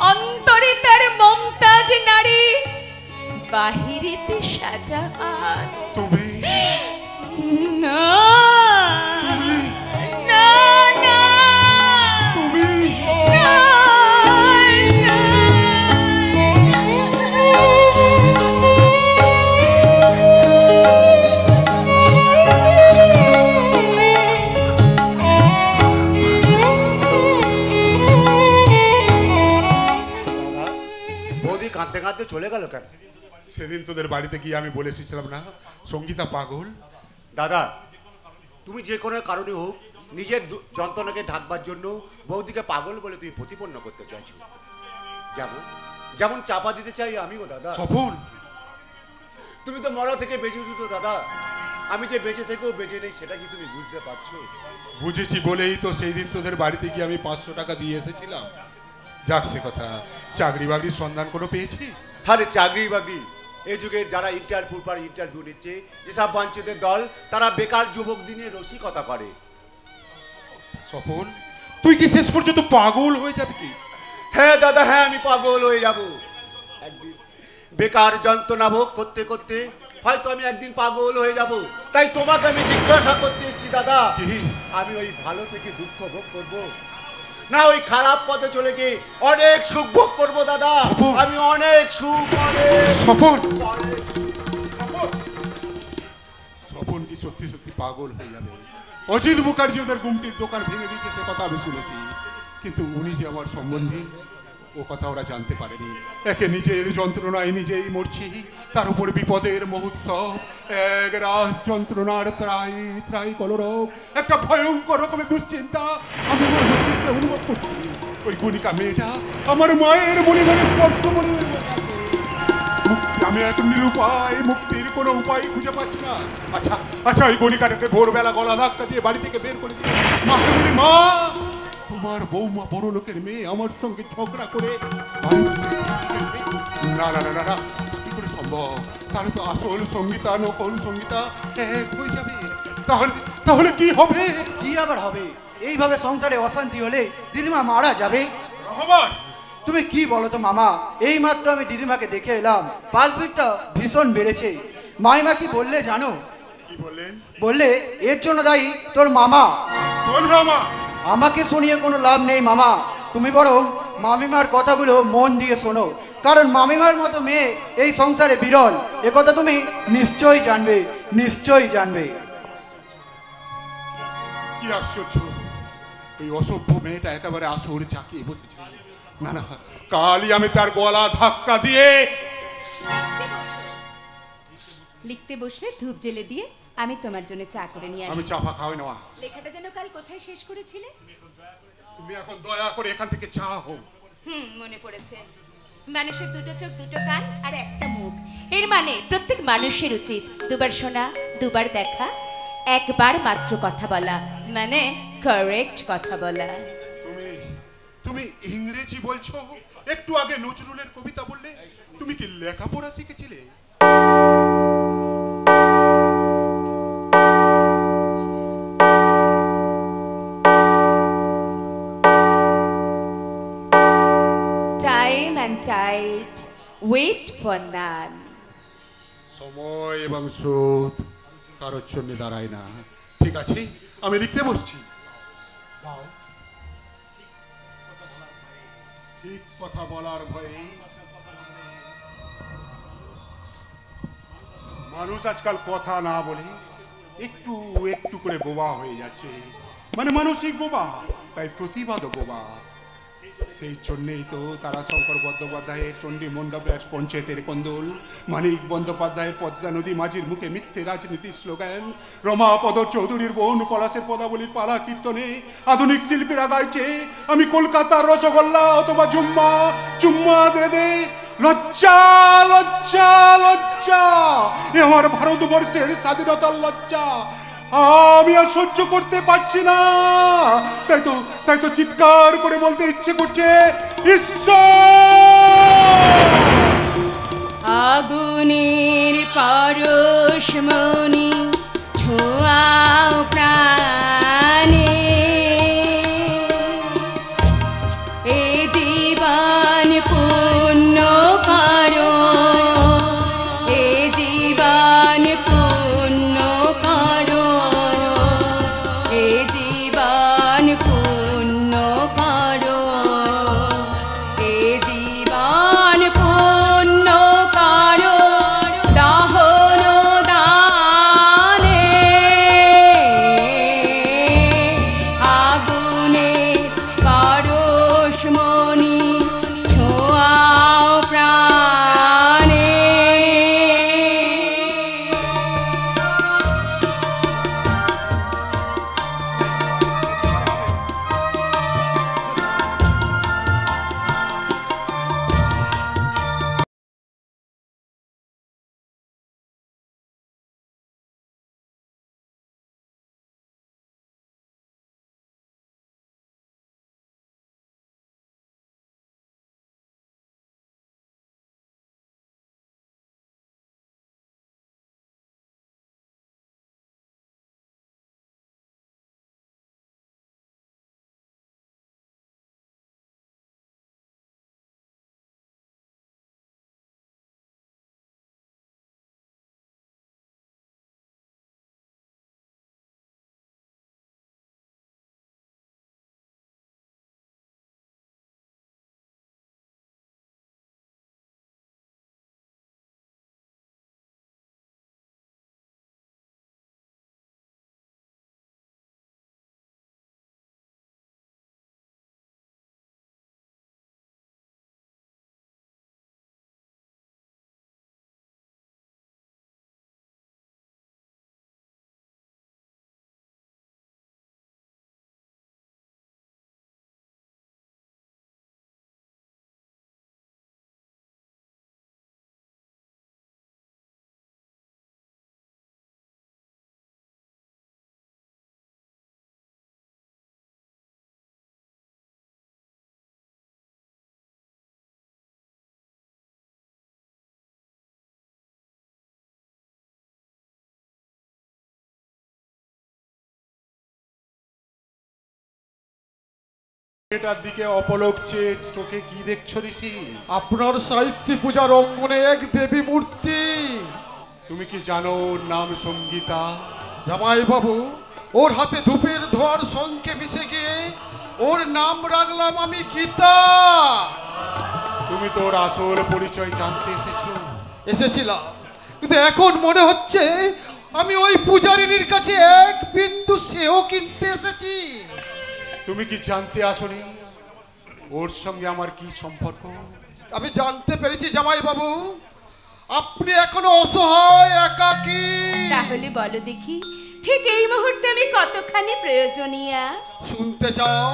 অন্তরে তার মমতাজ নারী, বাহিরেতে শাহজাহান। তুমি না না না তুমি না না। বৌদি কাঁদতে কাঁদতে চলে গেল কেন? সেদিন তোদের বাড়িতে গিয়ে আমি বলে এসেছিলাম না, সঙ্গীতা পাগল। দাদা, তুমি যে কোনো কারণে হোক নিজের যন্ত্রণাকে ঢাকবার জন্য বৌদিকে পাগল বলে তুমি প্রতিপন্ন করতে চাইছো। যেমন চাপা দিতে চাই আমিও দাদা। স্বপন, তুমি তো মরা থেকে বেঁচে উঠো দাদা, আমি যে বেঁচে থেকেও বেঁচে নেই সেটা কি তুমি বুঝতে পারছো? বুঝেছি বলেই তো সেই দিন তোদের বাড়িতে গিয়ে আমি 500 টাকা দিয়ে এসেছিলাম। যাক সে কথা, চাকরি বাকরির সন্ধান কোনো পেয়েছিস? আরে চাকরি বাকরি, এই যুগের যারা ইন্টারভিউ নিচ্ছে, যেসব বাঞ্ছিতের দল, তারা বেকার যুবক দিনে রসিকতা করে। স্বপন, তুই কি শেষ পর্যন্ত পাগল হয়ে যাবি? হ্যাঁ দাদা, হ্যাঁ আমি পাগল হয়ে যাব একদিন। বেকার যন্ত্রণা ভোগ করতে করতে হয়তো আমি একদিন পাগল হয়ে যাব। তাই তোমাকে আমি জিজ্ঞাসা করতে এসেছি দাদা, আমি ওই ভালো থেকে দুঃখ ভোগ করব, না ওই খারাপ পথে চলে গিয়ে অনেক সুখ ভোগ করবো দাদা? আমি অনেক সুখ, স্বপন কি সত্যি সত্যি পাগল হয়ে যাবে? অজিত মুখার্জি ওদের গুমটির দোকান ভেঙে দিয়েছে, সে কথা আমি শুনেছি, কিন্তু উনি যে আমার সম্বন্ধী ও কথা ওরা জানতে পারেনি। একে নিজের যন্ত্রণায় নিজেই মরছি, তার উপরে বিপদের মহোৎসব, এক রাস যন্ত্রণার ত্রাই ত্রাই কলরব, একটা ভয়ঙ্কর রকমের দুশ্চিন্তা আমি আমার মস্তিষ্কে অনুভব করছি। ওই গণিকা মেয়েটা আমার মায়ের মণিঘরে স্পর্শ করে বসে আছে। আমি এক নিরুপায়, মুক্তির কোনো উপায় খুঁজে পাচ্ছি না। আচ্ছা ওই গণিকাটাকে ভোরবেলা গলা ধাক্কা দিয়ে বাড়ি থেকে বের করে দিয়ে মাকে বলি, মা তোমার বৌমা বড় লোকের মেয়ে আমার সঙ্গে ঝগড়া করে না না না না, কি করে সম্ভব? তাহলে তো আসল সঙ্গীতা নকল সঙ্গীতা এক হয়ে যাবে। তাহলে কি হবে? কি আবার হবে? এইভাবে সংসারে অশান্তি হলে দিদিমা মারা যাবে। রহমান, তুমি কি বলো তো মামা, এই মাত্র আমি দিদিমাকে দেখে এলাম, পালসপিটটা ভীষণ বেড়েছে। মাইমা কি বললে জানো? কি বললেন? বললে এর জন্য দায়ী তোর মামা। শোন রামা, আমাকে শুনিয়ে কোনো লাভ নেই মামা, তুমি বরং মামিমার কথাগুলো মন দিয়ে শোনো, কারণ মামিমার মতো মেয়ে এই সংসারে বিরল, একথা তুমি নিশ্চয়ই জানবে, নিশ্চয়ই জানবে। কি আশ্চর্য, ওই অসভ্য মেয়েটা একেবারে আসর চাকিয়ে বসেছে। না না, কালই আমি তার গলা ধাক্কা দিয়ে। লিখতে বসে ধূপ জ্বেলে দিয়ে আমি তোমার জন্য চা করে নিয়ে আসি। আমি চাপা খাওয়াই না। লেখাটা যেন কাল কোথায় শেষ করেছিলে? তুমি এখন দয়া করে এখান থেকে চা হো। মনে পড়েছে, মানুষের দুটো চোখ দুটো কান আর একটা মুখ, এর মানে প্রত্যেক মানুষের উচিত দুবার শোনা, দুবার দেখা, একবার মাত্র কথা বলা, মানে কারেক্ট কথা বলা। তুমি ইংরেজি বলছো? একটু আগে নজরুলের কবিতা বললে। তুমি কি লেখাপড়া শিখেছিলে? tight. Wait for none. সময় এবং স্রোত কারোর জন্য দাঁড়ায় না। ঠিক আছে, আমি লিখতে বসছি। ঠিক কথা বলার ভয়ে মানুষ আজকাল কথা না বলে একটু একটু করে বোবা হয়ে যাচ্ছে। মানে মানসিক বোবা, তাই প্রতিবাদও বোবা। সেই জন্যেই তো তারাশঙ্কর বন্দ্যোপাধ্যায়ের চণ্ডী মণ্ডপের পঞ্চায়েতের কন্দল, মানিক বন্দ্যোপাধ্যায়ের পদ্মা নদী মাঝির মুখে মিথ্যে রাজনীতির স্লোগান, রমাপদ চৌধুরীর বোন পলাশের পদাবলীর পালা কীর্তনে আধুনিক শিল্পীরা গাইছে আমি কলকাতার রসগোল্লা অথবা জুম্মা চুম্মা দে দে। লজ্জা লজ্জা লজ্জা, এ আমার ভারতবর্ষের স্বাধীনতার লজ্জা। আমি আর সহ্য করতে পারছি না, তাই তো চিৎকার করে বলতে ইচ্ছে করছে ঈশ্বর। আগুনের পরশমণি ছোঁয়াও প্রাণে, এ জীবন পূর্ণ করো, এ জীবন পূর্ণ করো, এ জীবন পূর্ণ করো, এ জীবন পূর্ণ করো দহন দানে। আগুনে পরশমণি ছোঁয়াও প্রাণে। এটার দিকে অপলক চেয়ে চোখে কি দেখছো ঋষি? আপনার সাহিত্য পূজার অঙ্গনে এক দেবী মূর্তি। তুমি কি জানো ওর নাম সঙ্গীতা? জামাই বাবু, ওর হাতে ধূপের ধোয়ার সঙ্গে মিশে গিয়ে ওর নাম রাখলাম আমি গীতা। তুমি তোর আসল পরিচয় জানতে এসেছিলাম, কিন্তু এখন মনে হচ্ছে আমি ওই পূজারিনীর কাছে এক বিন্দু সেও কিনতে এসেছি। তুমি কি জানতে আসনি ওর সঙ্গে আমার কি সম্পর্ক? আমি জানতে পেরেছি জামাই বাবু, আপনি এখনো অসহায় একাকী। তাহলে বলো দেখি, ঠিক এই মুহূর্তে আমি কতখানি প্রয়োজনীয়া? শুনতে চাও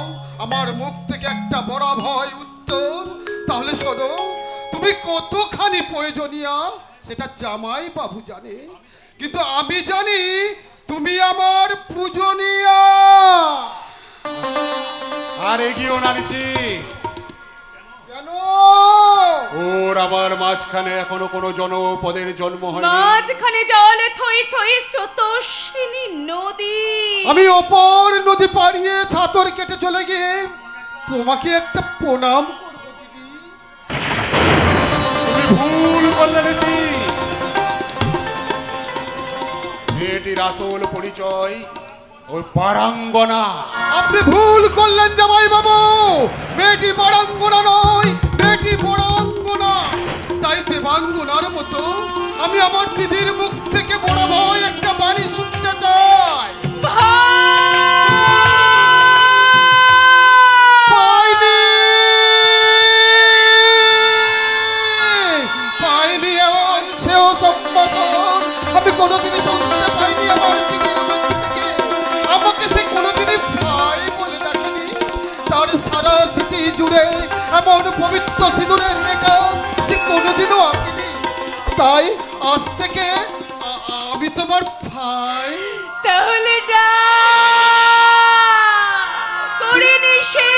আমার মুখ থেকে একটা বড় ভয় উত্তর? তাহলে শোনো, তুমি কতখানি প্রয়োজনীয়া সেটা জামাই বাবু জানে, কিন্তু আমি জানি তুমি আমার পূজনীয়া। আর এগিয়েও না ঋষি। কেন? ওর আমার মাঝখানে এখনো কোনো জনপদের জন্ম হয়নি। মাঝখানে জলে থই থই স্রোতস্বিনী নদী। আমি অপর নদী পাড়িয়ে ছাতর কেটে চলে গিয়ে তোমাকে একটা প্রণাম করবো দিদি। আসল পরিচয় ওই পারাঙ্গনা। আপনি ভুল করলেন জামাই বাবু, মেয়েটি পারাঙ্গনা নয়, মেয়েটি বড়াঙ্গনা। তাই দেবাঙ্গনার মতো আমি আমার দিদির মুখ থেকে বড় ভাই একটা বাণী শুনতে চাই। পাইনি এমন সেও সম্ভাষণ আমি কোনোদিনই শুনতে পাইনি আমার দিদির মুখ থেকে। আমাকে সে কোনোদিনই ভাই বলে ডাকেনি। তার সারা স্মৃতি জুড়ে এমন পবিত্র সিঁদুরের রেখা সে কোনোদিনও আঁকেনি। তাই আজ থেকে আমি তোমার ভাই। তাহলে করিনি সে,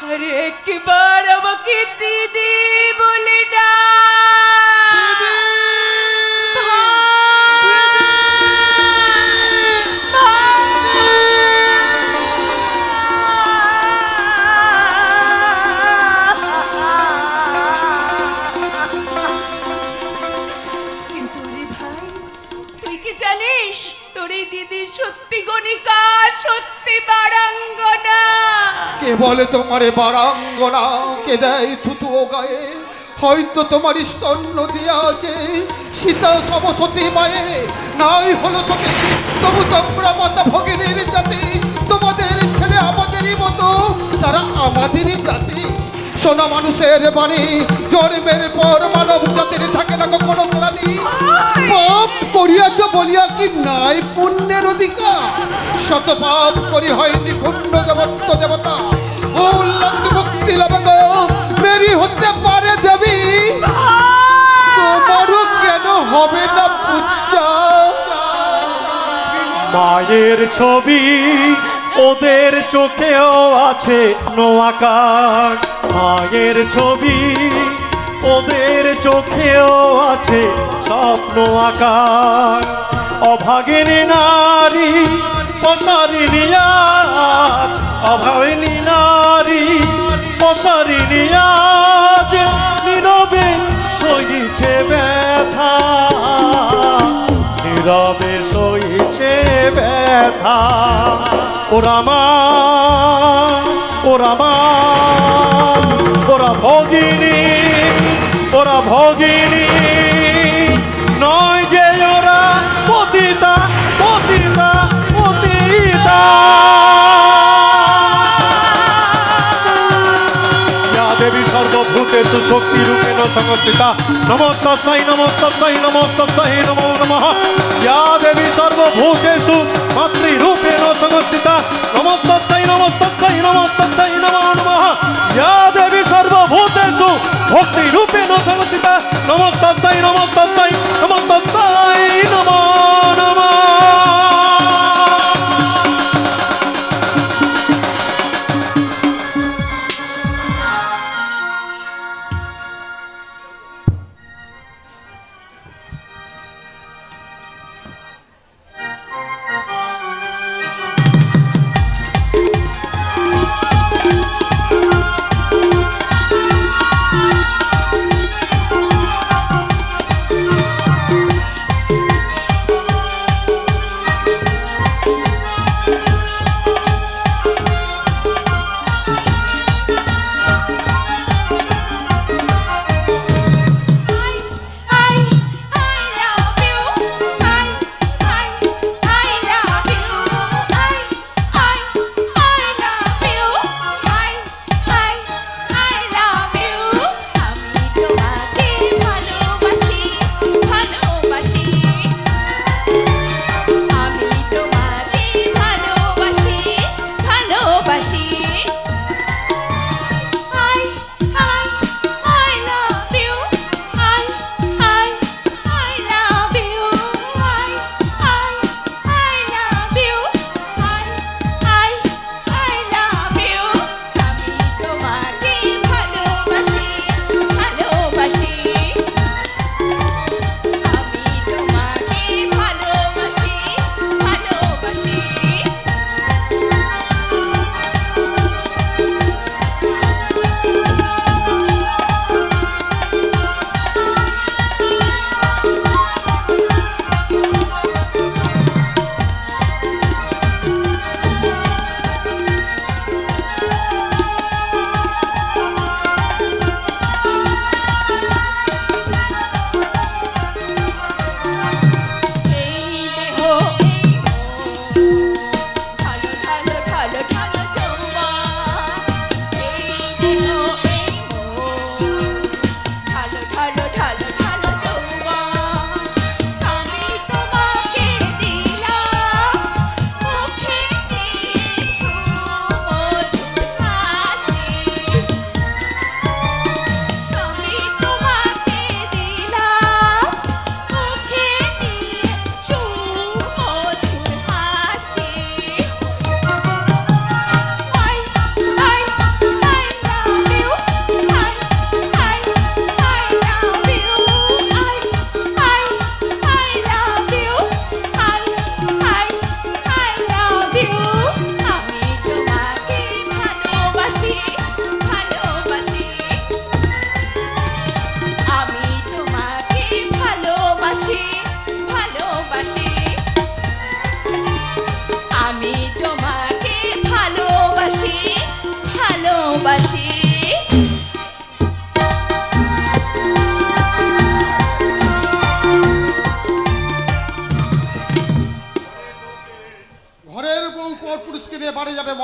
আরে একবার আমাকে দিদি বলে না। কিন্তু রে ভাই, তুই কি জানিস তোর এই দিদি সত্যি গণিকা, সত্যি বারাঙ্গনা? কে বলে তোমারে বারাঙ্গনা? কে দেয় থুতু ও গায়ে? হয়তো তোমার স্তন্য দিয়া আছে সীতা সমসতী মায়ে। নাই হলো সতী তবু তোমরা মাতা ভগিনীর জাতি। তোমাদের ছেলে আমাদেরই মতো, তারা আমাদেরই জাতি। সোনা মানুষের বাণী, জন্মের পর মানব জাতির থাকে না কখনো গ্লানি। পাপ করিয়াছ বলিয়া কি নাই পুণ্যের অধিকার? শত পাপ করি হয়নি ক্ষুণ্ণ দেবত্ব দেবতা। ও উল্লাস মুক্তি লাভ মেরি হতে পারে দেবী, তোমারও কেন হবে না পূজা? মায়ের ছবি ওদের চোখেও আছে নোয়াকার। মায়ের ছবি ওদের চোখেও আছে স্বপ্ন আকার। অভাগিনী নারী পশারিনী আজ, অভাগিনী নারী পশারিনী আজ নীরবে সইছে ব্যথা, নীরবে সইছে ব্যথা। ওরা মা, ওরা মা, ওরা ভগিনী, ওরা ভগিনী নয় যে ওরা পতিতা, পতিতা, পতিতা। দেবী সর্বভূতেষু শক্তি রূপেণ সংস্থিতা নমস্তস্যৈ নমস্তস্যৈ নমস্তস্যৈ নমো নমঃ। ইয়া দেবী সর্বভূতেষু মাতৃরূপেণ সংস্থিতা নমস্তস্যৈ নমস্তস্যৈ নমস্তস্যৈ নমো নমঃ। ইয়া দেবী সর্বভূতেষু ভক্তি রূপেণ সংস্থিতা নমস্তস্যৈ নমস্তস্যৈ নমস্তস্যৈ নমো নমঃ।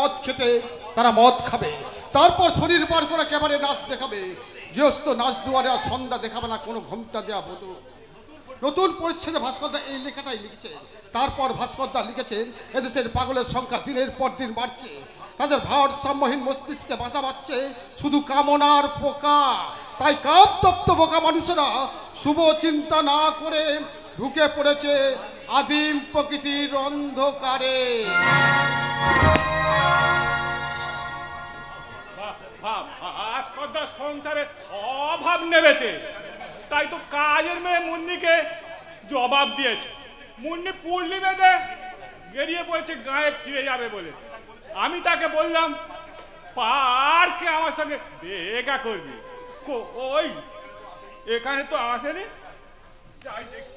মদ খেতে তারা মদ খাবে, তারপর শরীর বার করে ক্যাবারে নাচ দেখাবে। গৃহস্থ নাচ দুয়ারে আর সন্ধ্যা দেখাবে না কোনো ঘোমটা দেওয়া বধূ। নতুন পরিচ্ছেদে ভাস্করদা এই লেখাটাই লিখেছেন। তারপর ভাস্করদা লিখেছেন, এদেশের পাগলের সংখ্যা দিনের পর দিন বাড়ছে, তাদের ভারসাম্যহীন মস্তিষ্কে বাসা বাঁধছে শুধু কামনার পোকা। তাই কাম তপ্ত বোকা মানুষেরা শুভ চিন্তা না করে ঢুকে পড়েছে আদিম প্রকৃতির অন্ধকারে। সংসারে অভাব নেবেতে, তাই তো কাজের মেয়ে মুন্নিকে জবাব দিয়েছে। মুন্নি পুরলি বেঁধে বেরিয়ে পড়েছে গায়ে ফিরে যাবে বলে। আমি তাকে বললাম পার্কে আমার সঙ্গে দেখা করবি। ওই এখানে তো আসেনি, যাই দেখি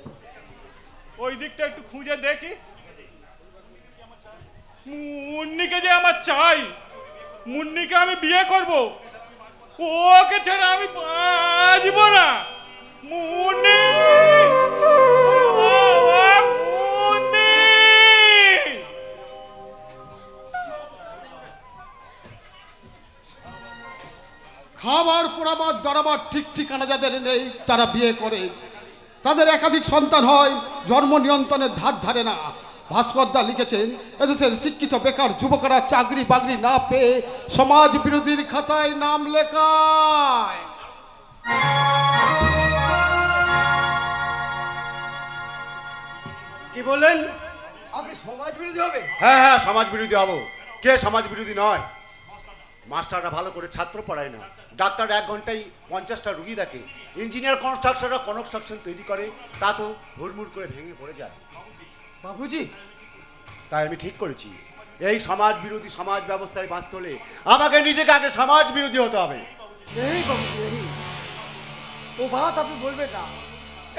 ওই দিকটা একটু খুঁজে দেখি। মুন্নিকে যে আমার চাই, মুন্নিকে আমি বিয়ে করব, ওকে ছাড়া আমি বাঁচব না। মুন্নি খাবার পড়াবার দরাবার ঠিক ঠিকানা যাদের নেই তারা বিয়ে করে, তাদের একাধিক সন্তান হয়, জন্ম নিয়ন্ত্রণের ধার ধারে না। ভাস্করদা লিখেছেন, এদেশের শিক্ষিত বেকার যুবকরা চাকরি বাকরি না পেয়ে সমাজ বিরোধীর খাতায় নাম লেখায়। কি বললেন আপনি? সমাজ বিরোধী হবে? হ্যাঁ হ্যাঁ, সমাজ বিরোধী হবো। কে সমাজ বিরোধী নয়? মাস্টাররা ভালো করে ছাত্র পড়ায় না, ডাক্তার 1 ঘন্টায় 50টা রুগী দেখে, ইঞ্জিনিয়ার কনস্ট্রাকশনরা কনস্ট্রাকশন তৈরি করে, তা তো হুড়মুড় করে ভেঙে পড়ে যায়। বাবুজি, তাই আমি ঠিক করেছি, এই সমাজ বিরোধী সমাজ ব্যবস্থায় বাঁচতে হলে আমাকে নিজেকে আগে সমাজ বিরোধী হতে হবে। এই বাবুজি, এই ও বাত আপনি বলবেন না,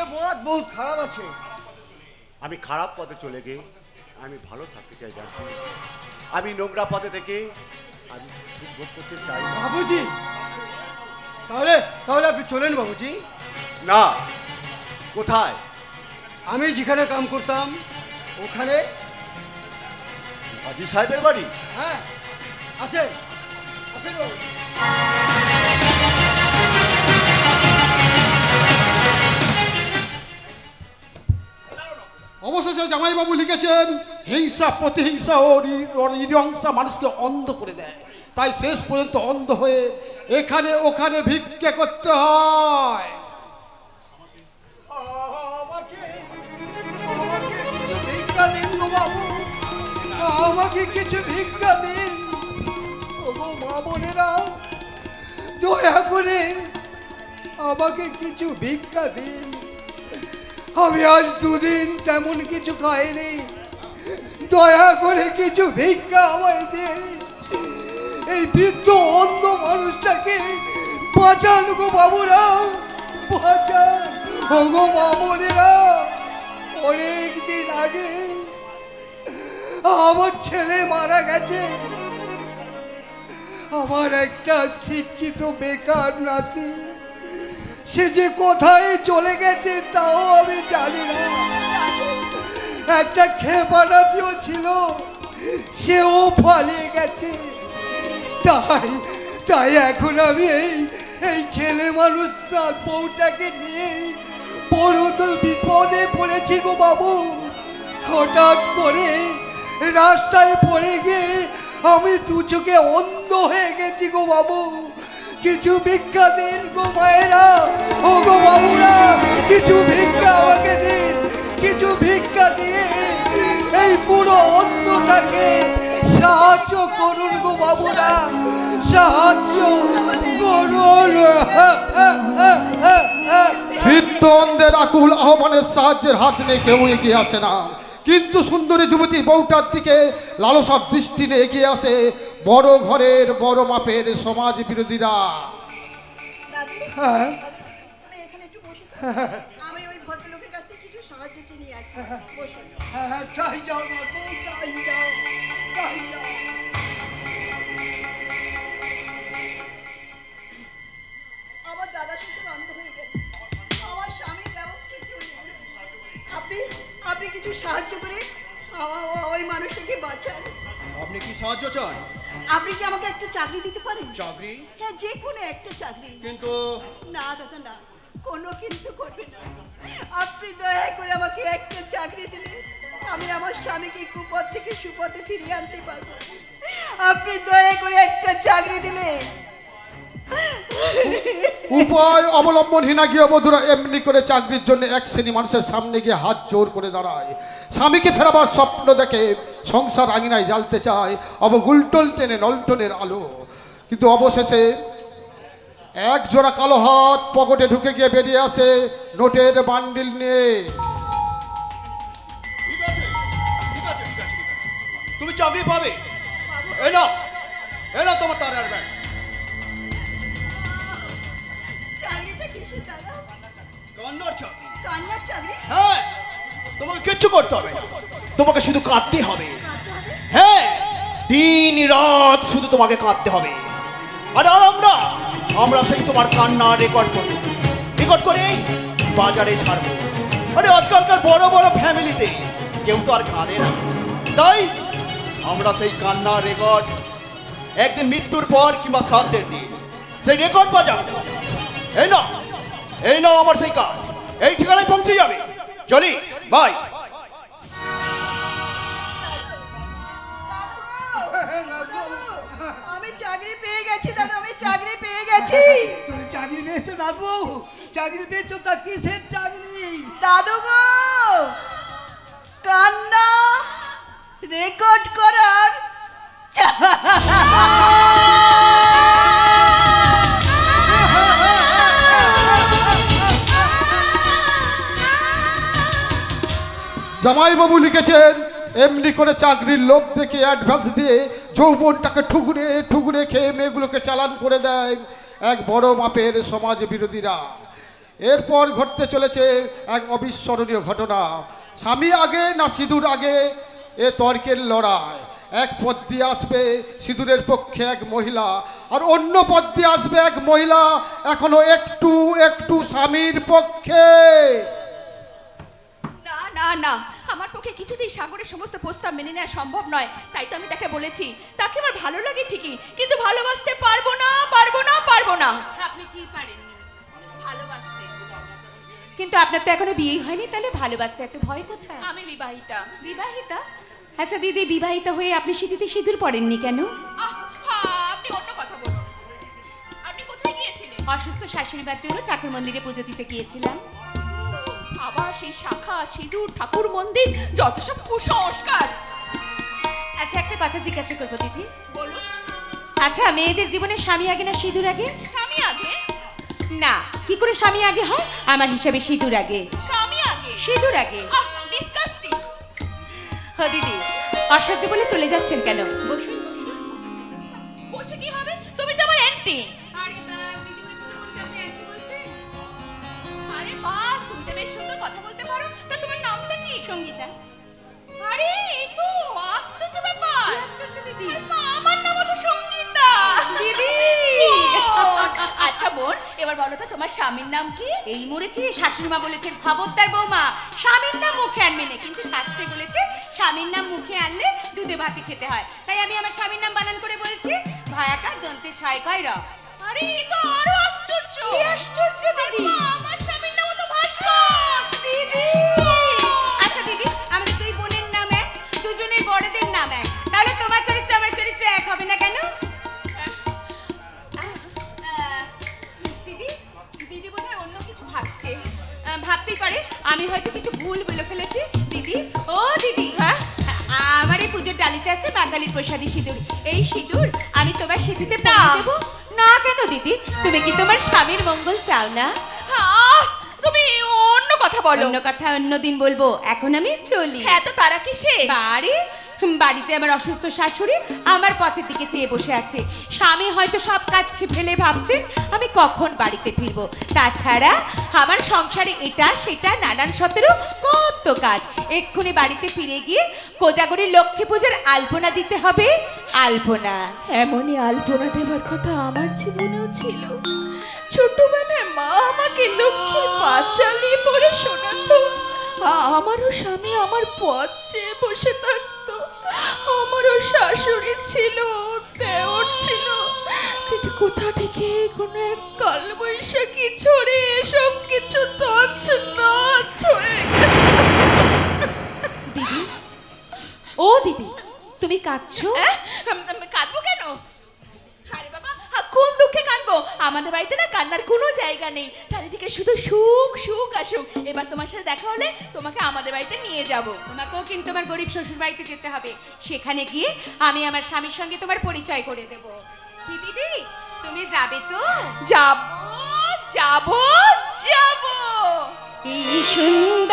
এ বাত বহুত খারাপ আছে। আমি খারাপ পথে চলে গিয়ে আমি ভালো থাকতে চাই জানতে, আমি নোংরা পথে থেকে আমি সুখ ভোগ করতে চাই না। বাবুজি, তাহলে তাহলে আপনি চলেন বাবুজি। না, কোথায়? আমি যেখানে কাম করতাম ওখানে। হাজি সাহেবের বাড়ি? হ্যাঁ, আসেন আসেন বাবু। অবশেষে জামাইবাবু লিখেছেন, হিংসা প্রতিহিংসা ও নিরহিংসা মানুষকে অন্ধ করে দেয়, তাই শেষ পর্যন্ত অন্ধ হয়ে এখানে ওখানে ভিক্ষে করতে হয়। আমাকে কিছু ভিক্ষা দিন ওগো মা বোনেরা, দয়া করে আমাকে কিছু ভিক্ষা দিন। আমি আজ 2 দিন তেমন কিছু খাইনি, দয়া করে কিছু ভিক্ষা আমায় দিন। এই বৃদ্ধ অন্ধ মানুষটাকে বাঁচান গো বাবুরা, বাঁচান ওগো মা বোনেরা। অনেক দিন আগে আমার ছেলে মারা গেছে, আমার একটা শিক্ষিত বেকার নাতি, সে যে কোথায় চলে গেছে তাও আমি জানি না। একটা খেপা নাতিও ছিল, সেও পালিয়ে গেছে। তাই তাই এখন আমি এই ছেলে মানুষ তার বউটাকে নিয়ে বড় তো বিপদে পড়েছি গো বাবু। হঠাৎ করে রাস্তায় পড়ে গিয়ে আমি 2 চোখে অন্ধ হয়ে গেছি গো বাবু। কিছু ভিক্ষা দিন গো মায়েরা, ও গো বাবুরা, কিছু ভিক্ষা আমাকে দিন, কিছু ভিক্ষা দিয়ে এই পুরো অন্ধটাকে সাহায্য করুন গো বাবুরা, সাহায্য করুন। বৃদ্ধ অন্ধের আকুল আহ্বানের সাহায্যের হাত নিয়ে কেউ এগিয়ে আসে না, কিন্তু সুন্দরী যুবতী বউটার দিকে লালসার দৃষ্টি নিয়ে এগিয়ে আসে বড় ঘরের বড় মাপের সমাজ বিরোধীরা। হ্যাঁ, তুমি এখানে একটু বসো তো। আমি ওই ভদ্রলোকের কাছ থেকে কিছু সাহায্য চিনি আসি। বসো। হ্যাঁ, তাই যাও না গো, তাই যাও, তাই যাও। আমার দাদা শ্বশুর অন্ধ হয়ে গেছে, আমার স্বামী জগৎ থেকে উঠে গেছে। আপনি কিছু সাহায্য করে ওই মানুষটাকে বাঁচান। আপনি কি সাহায্য চান? আপনি কি আমাকে একটা চাকরি দিতে পারেন? চাকরি? হ্যাঁ, যে কোনো একটা চাকরি। কিন্তু না দাদা না, কোনো কিন্তু করবে না। আপনি দয়া করে আমাকে একটা চাকরি দিলে আমি আমার স্বামীকে কুপথ থেকে সুপথে ফিরিয়ে আনতে পারবো। আপনি দয়া করে একটা চাকরি দিলে। উপায় অবলম্বনহীনা গৃহবধূরা এমনি করে চাকরির জন্য এক শ্রেণী মানুষের সামনে গিয়ে হাত জোর করে দাঁড়ায়। স্বামীকে ফেরাবার স্বপ্ন দেখে, সংসার আঙিনায় জ্বালতে চায় অবগুলটল টেনে নলটনের আলো। কিন্তু অবশেষে এক জোড়া কালো হাত পকেটে ঢুকে গিয়ে বেরিয়ে আসে নোটের বান্ডিল নিয়ে। তুমি চাকরি পাবে। এ না তোমার টাকার ব্যাগ। চাকরিটা কিসের দাদা? কান্নার চাকরি। কান্নার চাকরি? হ্যাঁ, তোমাকে কিচ্ছু করতে হবে না, তোমাকে শুধু কাঁদতে হবে। হ্যাঁ, দিন রাত শুধু তোমাকে কাঁদতে হবে। আর আমরা সেই তোমার কান্না রেকর্ড করে বাজারে ছাড়বো। আরে আজকালকার বড় বড় ফ্যামিলিতে কেউ তো আর কাঁদে না, তাই আমরা সেই কান্না রেকর্ড একদিন মৃত্যুর পর কিংবা শ্রাদ্ধের দিন সেই রেকর্ড বাজাবো। এই নাও আমার সেই কার্ড, এই ঠিকানায় পৌঁছে যাবে। চলি, বাই। আমি চাকরি পেয়ে গেছি দাদা, আমি চাকরি পেয়ে গেছি। তুমি চাকরি পেয়েছো দাদু? চাকরি পেয়েছো? তা কিসের চাকরি? দাদু গো, কান্না রেকর্ড করার জামাইবাবু লিখেছেন, এমনি করে চাকরির লোভ দেখে অ্যাডভান্স দিয়ে যৌবনটাকে ঠুকরে ঠুকরে খেয়ে মেয়েগুলোকে চালান করে দেয় এক বড় মাপের সমাজ বিরোধীরা। এরপর ঘটতে চলেছে এক অবিস্মরণীয় ঘটনা। স্বামী আগে না সিঁদুর আগে, এ তর্কের লড়াই। এক পথ দিয়ে আসবে সিঁদুরের পক্ষে এক মহিলা, আর অন্য পথ দিয়ে আসবে এক মহিলা এখনো একটু একটু স্বামীর পক্ষে। না না না, আমার পক্ষে কিছুতেই সাগরের সমস্ত প্রস্তাব মেনে নেওয়া সম্ভব নয়। তাই তো আমি তাকে বলেছি, তাকে আমার ভালো লাগে ঠিকই, কিন্তু ভালোবাসতে পারবো না, পারবো না, পারবো না। আপনি কি পারেননি ভালোবাসতে? কিন্তু আপনার তো এখনো বিয়ে হয়নি, তাহলে ভালোবাসতে এত ভয় কোথায়? আমি বিবাহিতা। বিবাহিতা? আচ্ছা দিদি, বিবাহিতা হয়ে আপনি সিঁথিতে সিঁদুর পরেননি কেন? আপনি অন্য কথা বলুন। আপনি কোথায় গিয়েছিলেন? অসুস্থ শাশুড়ি মার জন্য ঠাকুর মন্দিরে পুজো দিতে গিয়েছিলাম। আবার সেই শাখা সিঁদুর ঠাকুর মন্দির, যত সব কুসংস্কার। আচ্ছা একটা কথা জিজ্ঞাসা করবো দিদি। বলুন। আচ্ছা, মেয়েদের জীবনে স্বামী আগে না সিঁদুর আগে? স্বামী আগে। না, কি করে স্বামী আগে হয়? আমার হিসাবে সিঁদুর আগে। স্বামী আগে? সিঁদুর আগে। ডিসকাস্টিং। ও দিদি, অসহ্য বলে চলে যাচ্ছেন কেন? বসুন। বসে কি হবে? তুমি তো আমার অ্যান্টি। আরে বাস, তুমি তো বেশ সুন্দর কথা বলতে পারো। তা তোমার নামটা কি? সঙ্গীতা। আরে এই তো আশ্চর্য ব্যাপার। আশ্চর্য দিদি, আমার নামও তো সঙ্গীতা। দিদি। আচ্ছা বোন, এবার বলো তো তোমার স্বামীর নাম কি? এই মরেছি, শাশুড়ি মা বলেছেন খবরদার বৌমা স্বামীর নাম মুখে আনবে না, কিন্তু শাস্ত্রে বলেছে স্বামীর নাম মুখে আনলে দুধে ভাতে খেতে হয়। তাই আমি আমার স্বামীর নাম বানান করে বলছি, ভায়াকার দন্তে সায় কয় র। আরে এই তো আরো আশ্চর্য। কি আশ্চর্য দিদি? আমার স্বামীর নামও তো ভাস্কর। দিদি। আচ্ছা দিদি, আমাদের দুই বোনের নাম এক, দুজনের বড়দের নাম এক, তাহলে তোমার চরিত্র আমার চরিত্র এক হবে না কেন? দিদি, দিদি বোধহয় অন্য কিছু ভাবছে। ভাবতেই পারে আমি হয়তো কিছু ভুল বলে ফেলেছি। দিদি, ও দিদি, হ্যাঁ, আমার এই পুজোর ডালিতে আছে বাঙালির প্রসাদী সিঁদুর। এই সিঁদুর আমি তোমার সিঁথিতে পরিয়ে দেবো না। কেন দিদি, তুমি কি তোমার স্বামীর মঙ্গল চাও না? তুমি অন্য কথা বলো। অন্য কথা অন্যদিন বলবো, এখন আমি চলি। হ্যাঁ, তো তারা কিসে? বাড়িতে আমার অসুস্থ শাশুড়ি আমার পথের দিকে চেয়ে বসে আছে। স্বামী হয়তো সব কাজ ফেলে ভাবছেন আমি কখন বাড়িতে ফিরবো। তাছাড়া আমার সংসারে এটা সেটা নানান সতেরো কত কাজ। এক্ষুনি বাড়িতে ফিরে গিয়ে কোজাগরীর লক্ষ্মী পূজার আলপনা দিতে হবে। আলপনা, এমনই আলপনা দেবার কথা আমার জীবনেও ছিল। ছোটবেলায় মা আমাকে লক্ষ্মীর পাঁচালি পড়ে শোনাতো। আমারও স্বামী আমার পথ চেয়ে বসে থাকতো, আমারও শাশুড়ি ছিল, দেওর ছিল, কিন্তু কোথা থেকে কোনো এক কালবৈশাখী ছড়ে এসব কিছু তছনছ হয়ে গেল। দিদি, ও দিদি, তুমি কাঁদছো? কাঁদবো কেন? আরে বাবা, কোন দুঃখে কাঁদবো? আমাদের বাড়িতে না কান্নার কোনো জায়গা নেই, চারিদিকে শুধু সুখ সুখ আর সুখ। এবার তোমার সাথে দেখা হলে তোমাকে আমাদের বাড়িতে নিয়ে যাব। তোমাকেও কিন্তু আমার গরিব শ্বশুর বাড়িতে যেতে হবে, সেখানে গিয়ে আমি আমার স্বামীর সঙ্গে তোমার পরিচয় করে দেব। দিদি, তুমি যাবে তো? যাব যাব যাব। এই সুন্দর